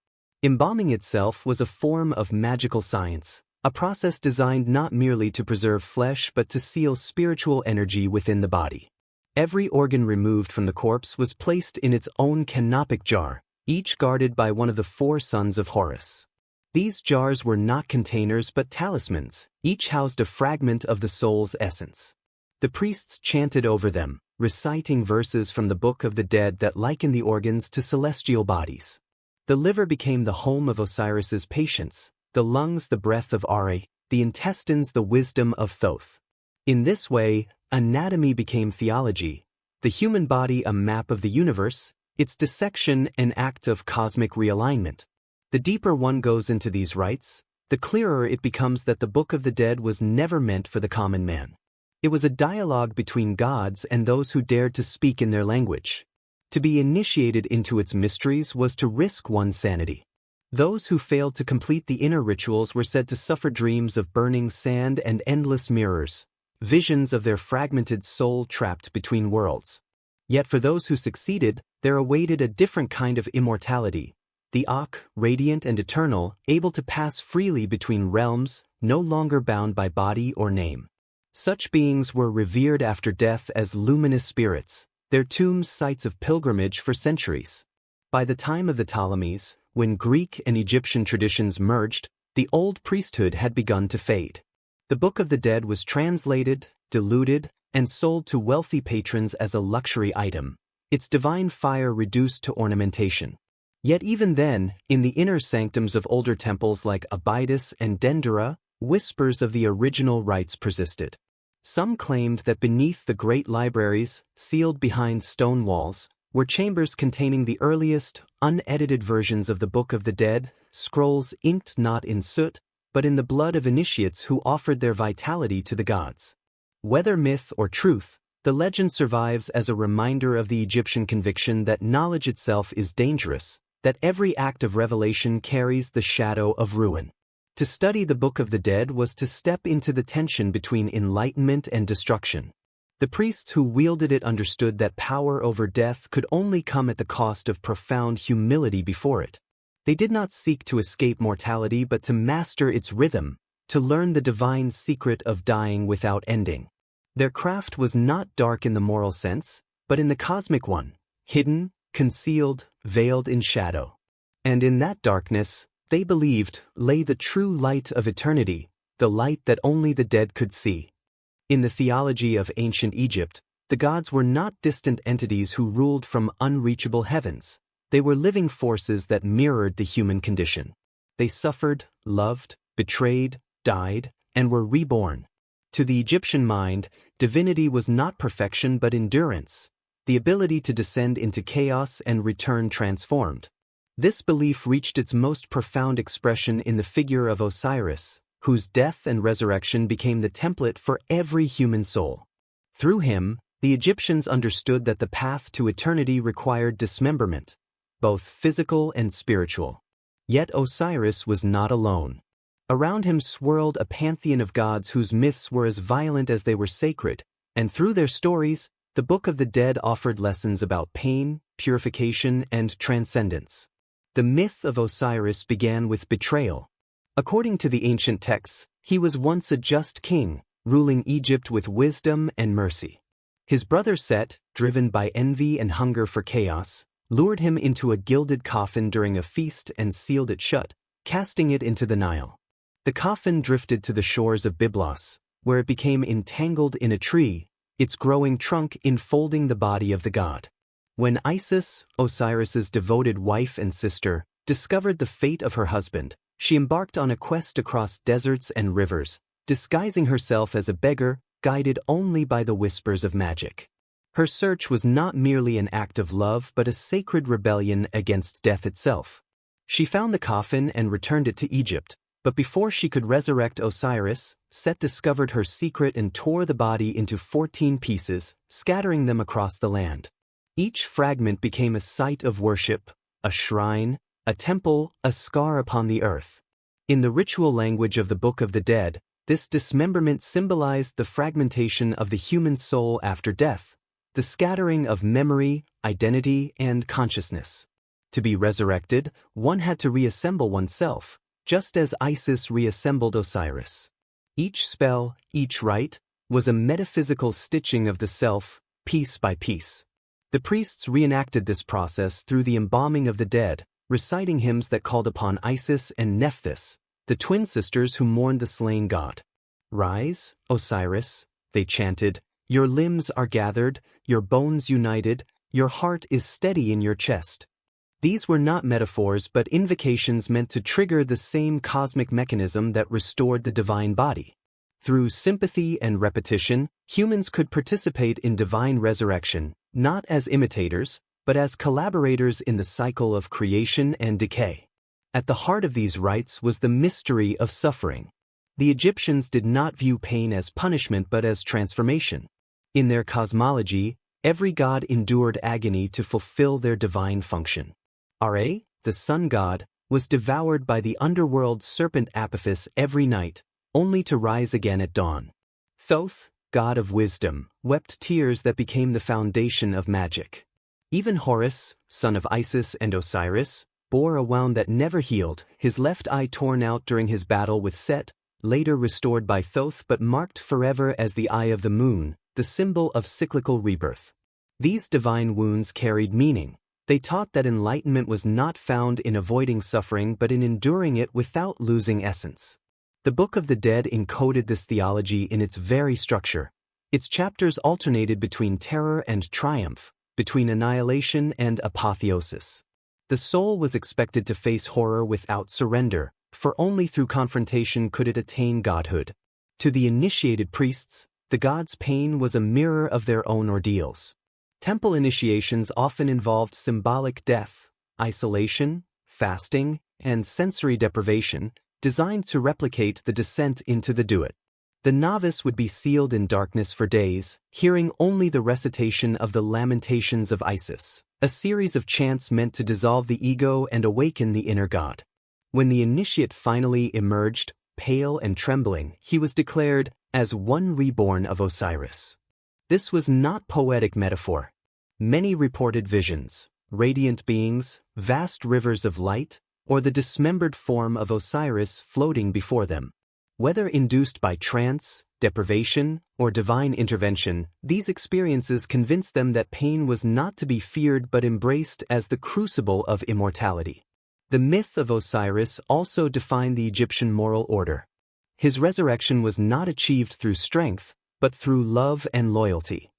Embalming itself was a form of magical science, a process designed not merely to preserve flesh but to seal spiritual energy within the body. Every organ removed from the corpse was placed in its own canopic jar, each guarded by one of the four sons of Horus. These jars were not containers but talismans, each housed a fragment of the soul's essence. The priests chanted over them, reciting verses from the Book of the Dead that liken the organs to celestial bodies. The liver became the home of Osiris's patience, the lungs the breath of Ra, the intestines the wisdom of Thoth. In this way, anatomy became theology, the human body a map of the universe, its dissection an act of cosmic realignment. The deeper one goes into these rites, the clearer it becomes that the Book of the Dead was never meant for the common man. It was a dialogue between gods and those who dared to speak in their language. To be initiated into its mysteries was to risk one's sanity. Those who failed to complete the inner rituals were said to suffer dreams of burning sand and endless mirrors, visions of their fragmented soul trapped between worlds. Yet for those who succeeded, there awaited a different kind of immortality, the Ak, radiant and eternal, able to pass freely between realms, no longer bound by body or name. Such beings were revered after death as luminous spirits, their tombs sites of pilgrimage for centuries. By the time of the Ptolemies, when Greek and Egyptian traditions merged, the old priesthood had begun to fade. The Book of the Dead was translated, diluted, and sold to wealthy patrons as a luxury item, its divine fire reduced to ornamentation. Yet even then, in the inner sanctums of older temples like Abydos and Dendera, whispers of the original rites persisted. Some claimed that beneath the great libraries, sealed behind stone walls, were chambers containing the earliest, unedited versions of the Book of the Dead, scrolls inked not in soot, but in the blood of initiates who offered their vitality to the gods. Whether myth or truth, the legend survives as a reminder of the Egyptian conviction that knowledge itself is dangerous, that every act of revelation carries the shadow of ruin. To study the Book of the Dead was to step into the tension between enlightenment and destruction. The priests who wielded it understood that power over death could only come at the cost of profound humility before it. They did not seek to escape mortality but to master its rhythm, to learn the divine secret of dying without ending. Their craft was not dark in the moral sense, but in the cosmic one, hidden, concealed, veiled in shadow. And in that darkness, they believed, lay the true light of eternity, the light that only the dead could see. In the theology of ancient Egypt, the gods were not distant entities who ruled from unreachable heavens. They were living forces that mirrored the human condition. They suffered, loved, betrayed, died, and were reborn. To the Egyptian mind, divinity was not perfection but endurance, the ability to descend into chaos and return transformed. This belief reached its most profound expression in the figure of Osiris, whose death and resurrection became the template for every human soul. Through him, the Egyptians understood that the path to eternity required dismemberment, both physical and spiritual. Yet Osiris was not alone. Around him swirled a pantheon of gods whose myths were as violent as they were sacred, and through their stories, the Book of the Dead offered lessons about pain, purification, and transcendence. The myth of Osiris began with betrayal. According to the ancient texts, he was once a just king, ruling Egypt with wisdom and mercy. His brother Set, driven by envy and hunger for chaos, lured him into a gilded coffin during a feast and sealed it shut, casting it into the Nile. The coffin drifted to the shores of Byblos, where it became entangled in a tree, its growing trunk enfolding the body of the god. When Isis, Osiris's devoted wife and sister, discovered the fate of her husband, she embarked on a quest across deserts and rivers, disguising herself as a beggar, guided only by the whispers of magic. Her search was not merely an act of love but a sacred rebellion against death itself. She found the coffin and returned it to Egypt, but before she could resurrect Osiris, Set discovered her secret and tore the body into 14 pieces, scattering them across the land. Each fragment became a site of worship, a shrine, a temple, a scar upon the earth. In the ritual language of the Book of the Dead, this dismemberment symbolized the fragmentation of the human soul after death, the scattering of memory, identity, and consciousness. To be resurrected, one had to reassemble oneself, just as Isis reassembled Osiris. Each spell, each rite, was a metaphysical stitching of the self, piece by piece. The priests reenacted this process through the embalming of the dead, reciting hymns that called upon Isis and Nephthys, the twin sisters who mourned the slain god. "Rise, Osiris," they chanted, "your limbs are gathered, your bones united, your heart is steady in your chest." These were not metaphors but invocations meant to trigger the same cosmic mechanism that restored the divine body. Through sympathy and repetition, humans could participate in divine resurrection, not as imitators, but as collaborators in the cycle of creation and decay. At the heart of these rites was the mystery of suffering. The Egyptians did not view pain as punishment but as transformation. In their cosmology, every god endured agony to fulfill their divine function. Ra, the sun god, was devoured by the underworld serpent Apophis every night, only to rise again at dawn. Thoth, god of wisdom, wept tears that became the foundation of magic. Even Horus, son of Isis and Osiris, bore a wound that never healed, his left eye torn out during his battle with Set, later restored by Thoth but marked forever as the eye of the moon, the symbol of cyclical rebirth. These divine wounds carried meaning. They taught that enlightenment was not found in avoiding suffering but in enduring it without losing essence. The Book of the Dead encoded this theology in its very structure. Its chapters alternated between terror and triumph, between annihilation and apotheosis. The soul was expected to face horror without surrender, for only through confrontation could it attain godhood. To the initiated priests, the gods' pain was a mirror of their own ordeals. Temple initiations often involved symbolic death, isolation, fasting, and sensory deprivation, designed to replicate the descent into the Duat. The novice would be sealed in darkness for days, hearing only the recitation of the Lamentations of Isis, a series of chants meant to dissolve the ego and awaken the inner god. When the initiate finally emerged, pale and trembling, he was declared as one reborn of Osiris. This was not poetic metaphor. Many reported visions, radiant beings, vast rivers of light, or the dismembered form of Osiris floating before them. Whether induced by trance, deprivation, or divine intervention, these experiences convinced them that pain was not to be feared but embraced as the crucible of immortality. The myth of Osiris also defined the Egyptian moral order. His resurrection was not achieved through strength, but through love and loyalty.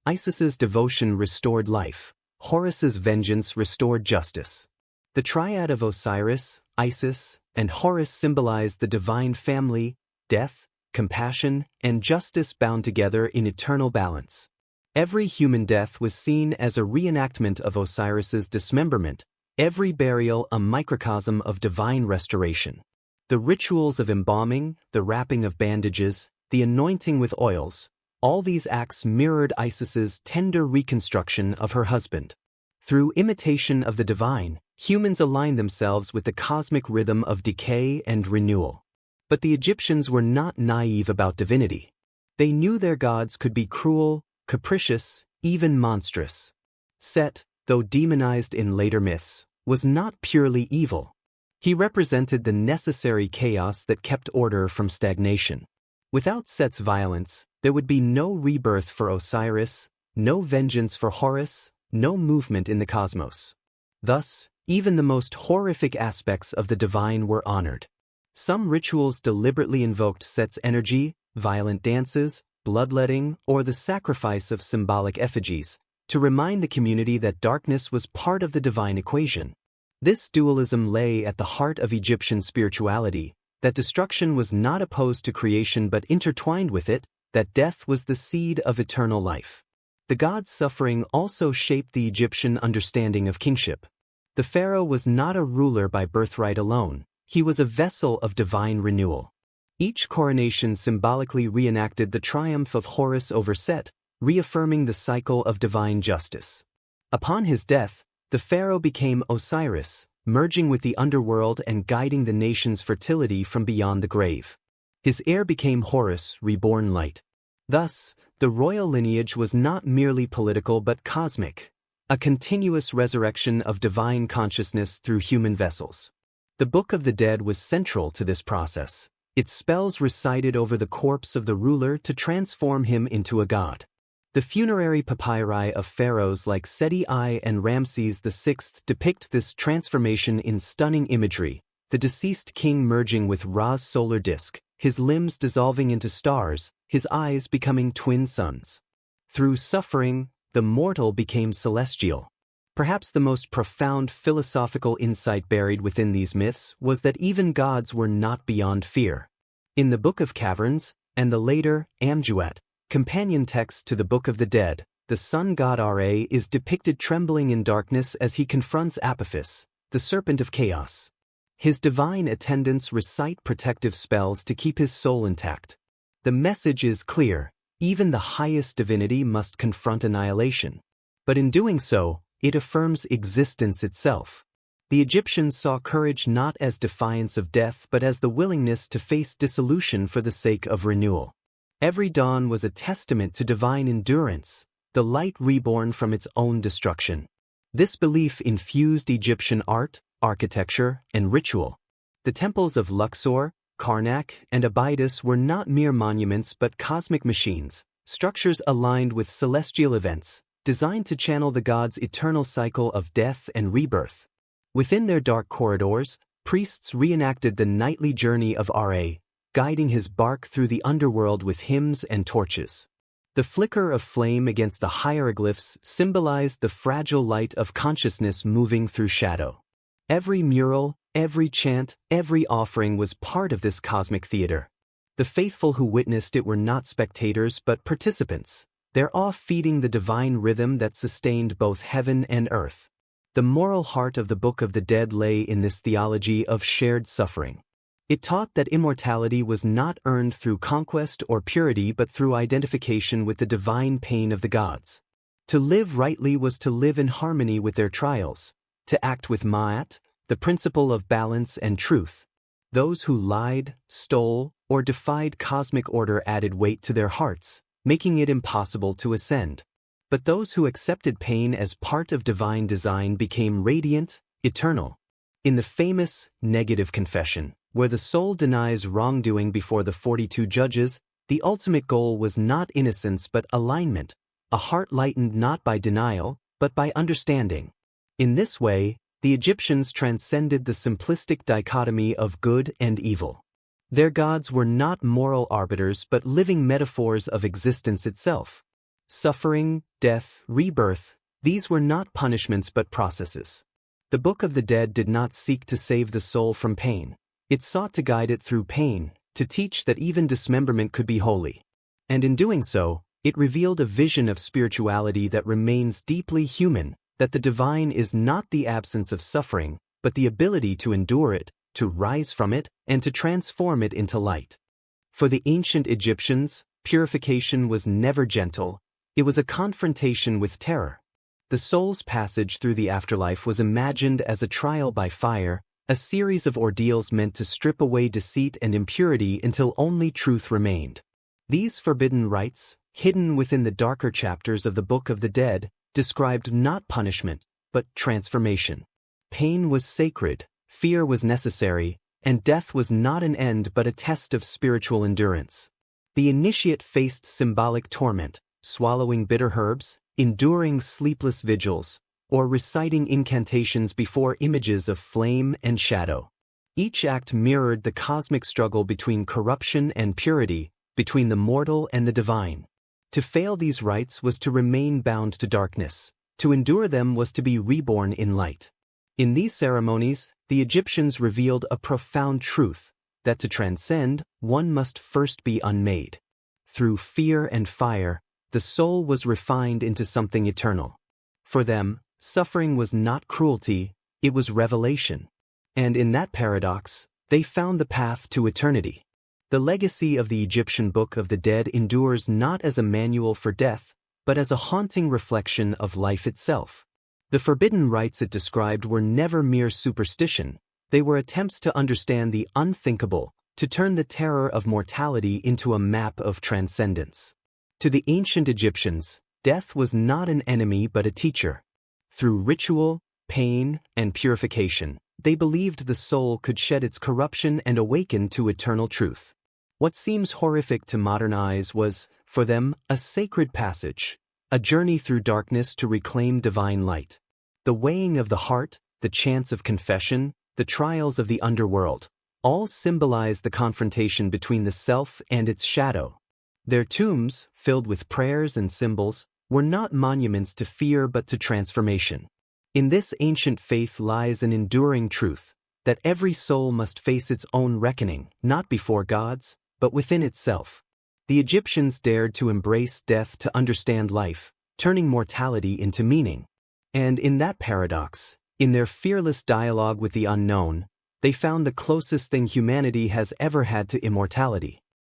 Isis's devotion restored life. Horus's vengeance restored justice. The triad of Osiris, Isis, and Horus symbolized the divine family, death, compassion, and justice bound together in eternal balance. Every human death was seen as a reenactment of Osiris's dismemberment, every burial a microcosm of divine restoration. The rituals of embalming, the wrapping of bandages, the anointing with oils, all these acts mirrored Isis's tender reconstruction of her husband. Through imitation of the divine, humans aligned themselves with the cosmic rhythm of decay and renewal. But the Egyptians were not naive about divinity. They knew their gods could be cruel, capricious, even monstrous. Set, though demonized in later myths, was not purely evil. He represented the necessary chaos that kept order from stagnation. Without Set's violence, there would be no rebirth for Osiris, no vengeance for Horus, no movement in the cosmos. Thus, even the most horrific aspects of the divine were honored. Some rituals deliberately invoked Set's energy, violent dances, bloodletting, or the sacrifice of symbolic effigies, to remind the community that darkness was part of the divine equation. This dualism lay at the heart of Egyptian spirituality, that destruction was not opposed to creation but intertwined with it, that death was the seed of eternal life. The god's suffering also shaped the Egyptian understanding of kingship. The pharaoh was not a ruler by birthright alone, he was a vessel of divine renewal. Each coronation symbolically reenacted the triumph of Horus over Set, reaffirming the cycle of divine justice. Upon his death, the pharaoh became Osiris, merging with the underworld and guiding the nation's fertility from beyond the grave. His heir became Horus, reborn light. Thus, the royal lineage was not merely political but cosmic, a continuous resurrection of divine consciousness through human vessels. The Book of the Dead was central to this process, its spells recited over the corpse of the ruler to transform him into a god. The funerary papyri of pharaohs like Seti I and Ramses VI depict this transformation in stunning imagery, the deceased king merging with Ra's solar disk, his limbs dissolving into stars, his eyes becoming twin suns. Through suffering, the mortal became celestial. Perhaps the most profound philosophical insight buried within these myths was that even gods were not beyond fear. In the Book of Caverns, and the later Duat, companion text to the Book of the Dead, the sun god Ra is depicted trembling in darkness as he confronts Apophis, the serpent of chaos. His divine attendants recite protective spells to keep his soul intact. The message is clear: even the highest divinity must confront annihilation. But in doing so, it affirms existence itself. The Egyptians saw courage not as defiance of death but as the willingness to face dissolution for the sake of renewal. Every dawn was a testament to divine endurance, the light reborn from its own destruction. This belief infused Egyptian art, architecture, and ritual. The temples of Luxor, Karnak, and Abydos were not mere monuments but cosmic machines, structures aligned with celestial events, designed to channel the gods' eternal cycle of death and rebirth. Within their dark corridors, priests reenacted the nightly journey of Ra, guiding his bark through the underworld with hymns and torches. The flicker of flame against the hieroglyphs symbolized the fragile light of consciousness moving through shadow. Every mural, every chant, every offering was part of this cosmic theater. The faithful who witnessed it were not spectators but participants, their awe feeding the divine rhythm that sustained both heaven and earth. The moral heart of the Book of the Dead lay in this theology of shared suffering. It taught that immortality was not earned through conquest or purity but through identification with the divine pain of the gods. To live rightly was to live in harmony with their trials, to act with ma'at, the principle of balance and truth. Those who lied, stole, or defied cosmic order added weight to their hearts, making it impossible to ascend. But those who accepted pain as part of divine design became radiant, eternal. In the famous negative confession, where the soul denies wrongdoing before the 42 judges, the ultimate goal was not innocence but alignment, a heart lightened not by denial, but by understanding. In this way, the Egyptians transcended the simplistic dichotomy of good and evil. Their gods were not moral arbiters but living metaphors of existence itself. Suffering, death, rebirth, these were not punishments but processes. The Book of the Dead did not seek to save the soul from pain. It sought to guide it through pain, to teach that even dismemberment could be holy. And in doing so, it revealed a vision of spirituality that remains deeply human, that the divine is not the absence of suffering, but the ability to endure it, to rise from it, and to transform it into light. For the ancient Egyptians, purification was never gentle, it was a confrontation with terror. The soul's passage through the afterlife was imagined as a trial by fire, a series of ordeals meant to strip away deceit and impurity until only truth remained. These forbidden rites, hidden within the darker chapters of the Book of the Dead, described not punishment, but transformation. Pain was sacred, fear was necessary, and death was not an end but a test of spiritual endurance. The initiate faced symbolic torment, swallowing bitter herbs, enduring sleepless vigils, or reciting incantations before images of flame and shadow. Each act mirrored the cosmic struggle between corruption and purity, between the mortal and the divine. To fail these rites was to remain bound to darkness. To endure them was to be reborn in light. In these ceremonies, the Egyptians revealed a profound truth, that to transcend, one must first be unmade. Through fear and fire, the soul was refined into something eternal. For them, suffering was not cruelty, it was revelation. And in that paradox, they found the path to eternity. The legacy of the Egyptian Book of the Dead endures not as a manual for death, but as a haunting reflection of life itself. The forbidden rites it described were never mere superstition, they were attempts to understand the unthinkable, to turn the terror of mortality into a map of transcendence. To the ancient Egyptians, death was not an enemy but a teacher. Through ritual, pain, and purification, they believed the soul could shed its corruption and awaken to eternal truth. What seems horrific to modern eyes was, for them, a sacred passage, a journey through darkness to reclaim divine light. The weighing of the heart, the chance of confession, the trials of the underworld, all symbolize the confrontation between the self and its shadow. Their tombs, filled with prayers and symbols, were not monuments to fear but to transformation. In this ancient faith lies an enduring truth, that every soul must face its own reckoning, not before gods, but within itself. The Egyptians dared to embrace death to understand life, turning mortality into meaning. And in that paradox, in their fearless dialogue with the unknown, they found the closest thing humanity has ever had to immortality.